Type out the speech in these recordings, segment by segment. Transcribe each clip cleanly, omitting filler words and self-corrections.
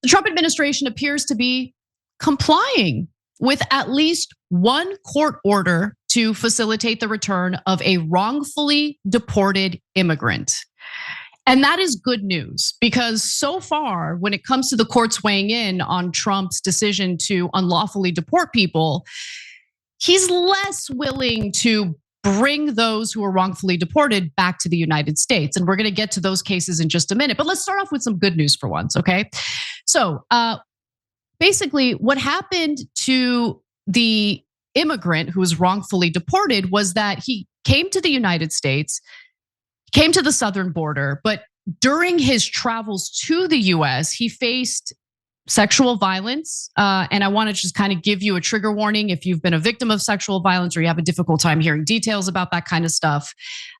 The Trump administration appears to be complying with at least one court order to facilitate the return of a wrongfully deported immigrant. And that is good news because so far, when it comes to the courts weighing in on Trump's decision to unlawfully deport people, he's less willing to bring those who are wrongfully deported back to the United States. And we're gonna get to those cases in just a minute, but let's start off with some good news for once, okay? So basically what happened to the immigrant who was wrongfully deported was that he came to the United States, came to the southern border, but during his travels to the US, he faced sexual violence. And I want to just kind of give you a trigger warning if you've been a victim of sexual violence or you have a difficult time hearing details about that kind of stuff,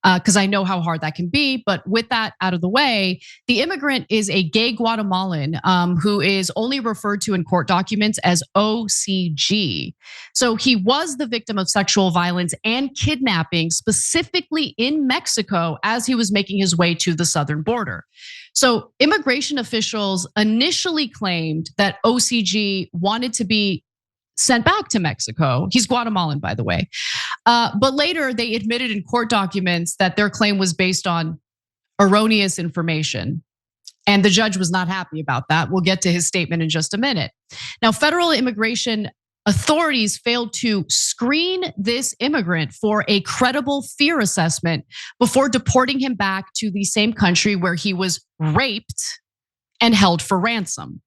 because I know how hard that can be. But with that out of the way, the immigrant is a gay Guatemalan who is only referred to in court documents as O.C.G. So he was the victim of sexual violence and kidnapping, specifically in Mexico, as he was making his way to the southern border. So immigration officials initially claimed that O.C.G. wanted to be sent back to Mexico. He's Guatemalan, by the way. But later they admitted in court documents that their claim was based on erroneous information. And the judge was not happy about that. We'll get to his statement in just a minute. Now, federal immigration authorities failed to screen this immigrant for a credible fear assessment before deporting him back to the same country where he was raped and held for ransom.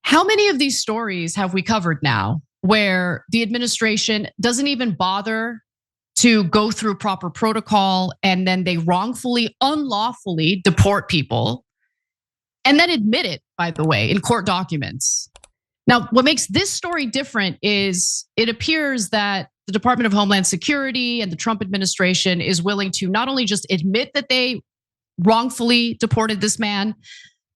How many of these stories have we covered now where the administration doesn't even bother to go through proper protocol and then they wrongfully, unlawfully deport people and then admit it, by the way, in court documents? Now, what makes this story different is it appears that the Department of Homeland Security and the Trump administration is willing to not only just admit that they wrongfully deported this man,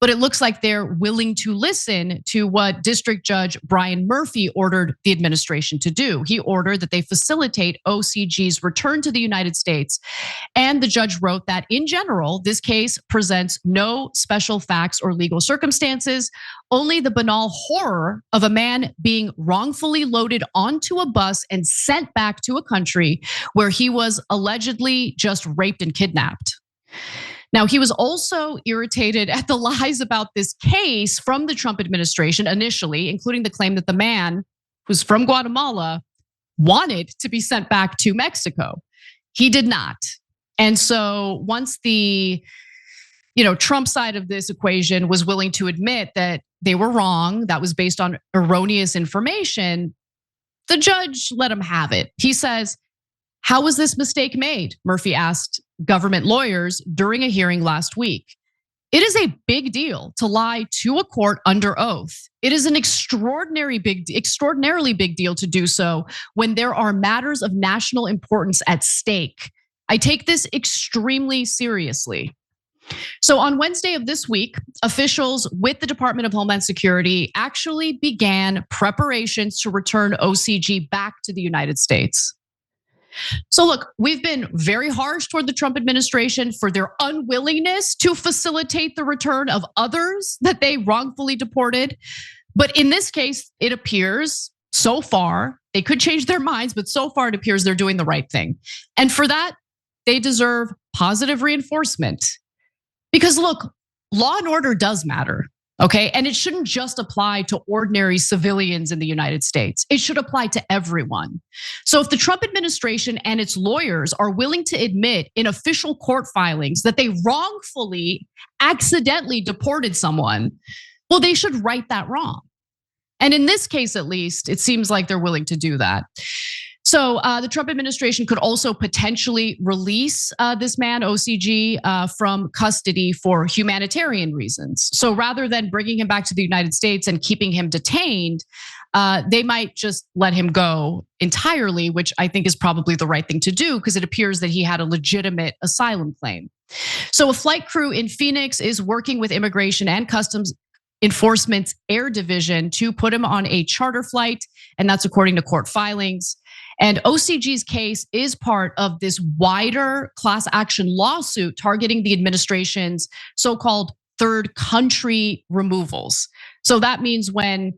but it looks like they're willing to listen to what District Judge Brian Murphy ordered the administration to do. He ordered that they facilitate O.C.G's return to the United States. And the judge wrote that in general, this case presents no special facts or legal circumstances, only the banal horror of a man being wrongfully loaded onto a bus and sent back to a country where he was allegedly just raped and kidnapped. Now, he was also irritated at the lies about this case from the Trump administration initially, including the claim that the man who's from Guatemala wanted to be sent back to Mexico. He did not. And so once the Trump side of this equation was willing to admit that they were wrong, that was based on erroneous information, the judge let him have it. He says, "How was this mistake made?" Murphy asked government lawyers during a hearing last week. "It is a big deal to lie to a court under oath. It is an extraordinarily big deal to do so when there are matters of national importance at stake. I take this extremely seriously." So on Wednesday of this week, officials with the Department of Homeland Security actually began preparations to return O.C.G. back to the United States. So look, we've been very harsh toward the Trump administration for their unwillingness to facilitate the return of others that they wrongfully deported. But in this case, it appears so far, they could change their minds, but so far it appears they're doing the right thing. And for that, they deserve positive reinforcement. Because look, law and order does matter. Okay, and it shouldn't just apply to ordinary civilians in the United States. It should apply to everyone. So if the Trump administration and its lawyers are willing to admit in official court filings that they wrongfully, accidentally deported someone, well, they should right that wrong. And in this case, at least, it seems like they're willing to do that. So the Trump administration could also potentially release this man, O.C.G., from custody for humanitarian reasons. So rather than bringing him back to the United States and keeping him detained, they might just let him go entirely, which I think is probably the right thing to do because it appears that he had a legitimate asylum claim. So a flight crew in Phoenix is working with Immigration and Customs Enforcement's Air Division to put him on a charter flight, and that's according to court filings. And O.C.G's case is part of this wider class action lawsuit targeting the administration's so-called third country removals. So that means when,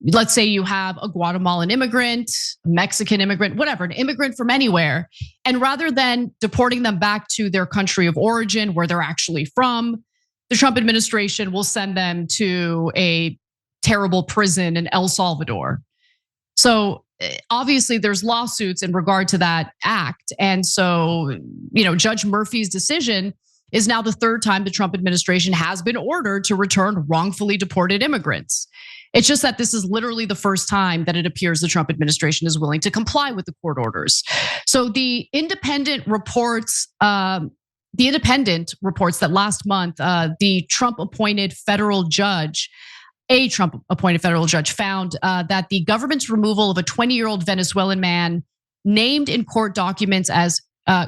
let's say you have a Guatemalan immigrant, Mexican immigrant, whatever, an immigrant from anywhere, and rather than deporting them back to their country of origin where they're actually from, the Trump administration will send them to a terrible prison in El Salvador. So obviously there's lawsuits in regard to that act. And so, Judge Murphy's decision is now the third time the Trump administration has been ordered to return wrongfully deported immigrants. It's just that this is literally the first time that it appears the Trump administration is willing to comply with the court orders. So the Independent reports that last month, the Trump-appointed federal judge found that the government's removal of a 20-year-old Venezuelan man named in court documents as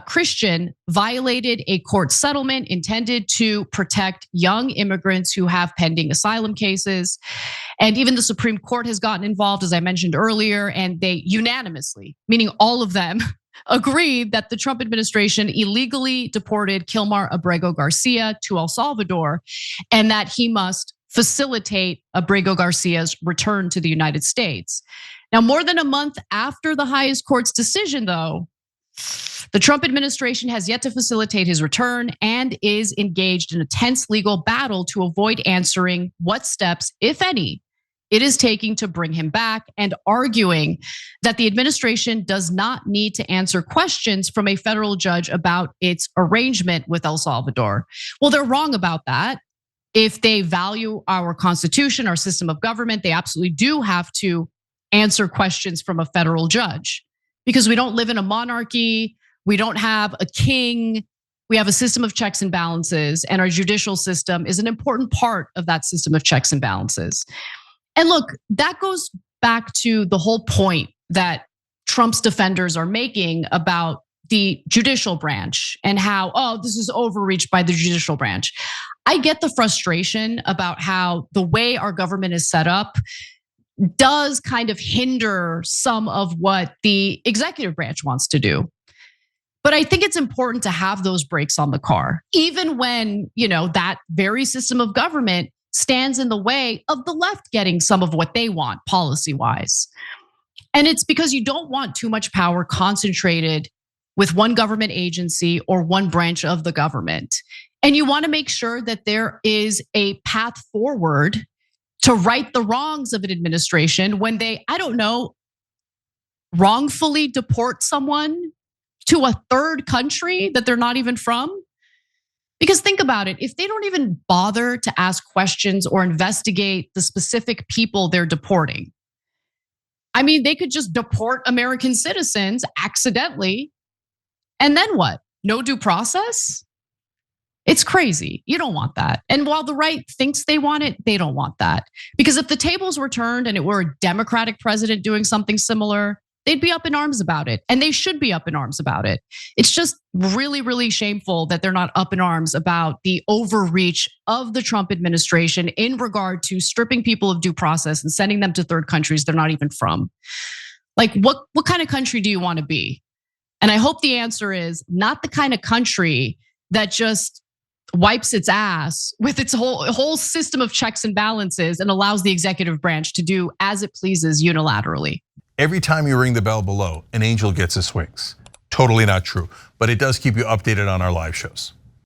Christian violated a court settlement intended to protect young immigrants who have pending asylum cases. And even the Supreme Court has gotten involved, as I mentioned earlier, and they unanimously, meaning all of them, agreed that the Trump administration illegally deported Kilmar Abrego Garcia to El Salvador, and that he must facilitate Abrego Garcia's return to the United States. Now, more than a month after the highest court's decision, though, the Trump administration has yet to facilitate his return and is engaged in a tense legal battle to avoid answering what steps, if any, it is taking to bring him back, and arguing that the administration does not need to answer questions from a federal judge about its arrangement with El Salvador. Well, they're wrong about that. If they value our Constitution, our system of government, they absolutely do have to answer questions from a federal judge, because we don't live in a monarchy. We don't have a king. We have a system of checks and balances, and our judicial system is an important part of that system of checks and balances. And look, that goes back to the whole point that Trump's defenders are making about the judicial branch and how, this is overreach by the judicial branch. I get the frustration about how the way our government is set up does kind of hinder some of what the executive branch wants to do. But I think it's important to have those brakes on the car, even when, that very system of government stands in the way of the left getting some of what they want policy-wise. And it's because you don't want too much power concentrated with one government agency or one branch of the government. And you want to make sure that there is a path forward to right the wrongs of an administration when they, wrongfully deport someone to a third country that they're not even from. Because think about it, if they don't even bother to ask questions or investigate the specific people they're deporting, they could just deport American citizens accidentally. And then what? No due process? It's crazy. You don't want that. And while the right thinks they want it, they don't want that. Because if the tables were turned and it were a Democratic president doing something similar, they'd be up in arms about it. And they should be up in arms about it. It's just really, really shameful that they're not up in arms about the overreach of the Trump administration in regard to stripping people of due process and sending them to third countries they're not even from. Like, what kind of country do you want to be? And I hope the answer is not the kind of country that just wipes its ass with its whole system of checks and balances and allows the executive branch to do as it pleases unilaterally. Every time you ring the bell below, an angel gets his wings. Totally not true, but it does keep you updated on our live shows.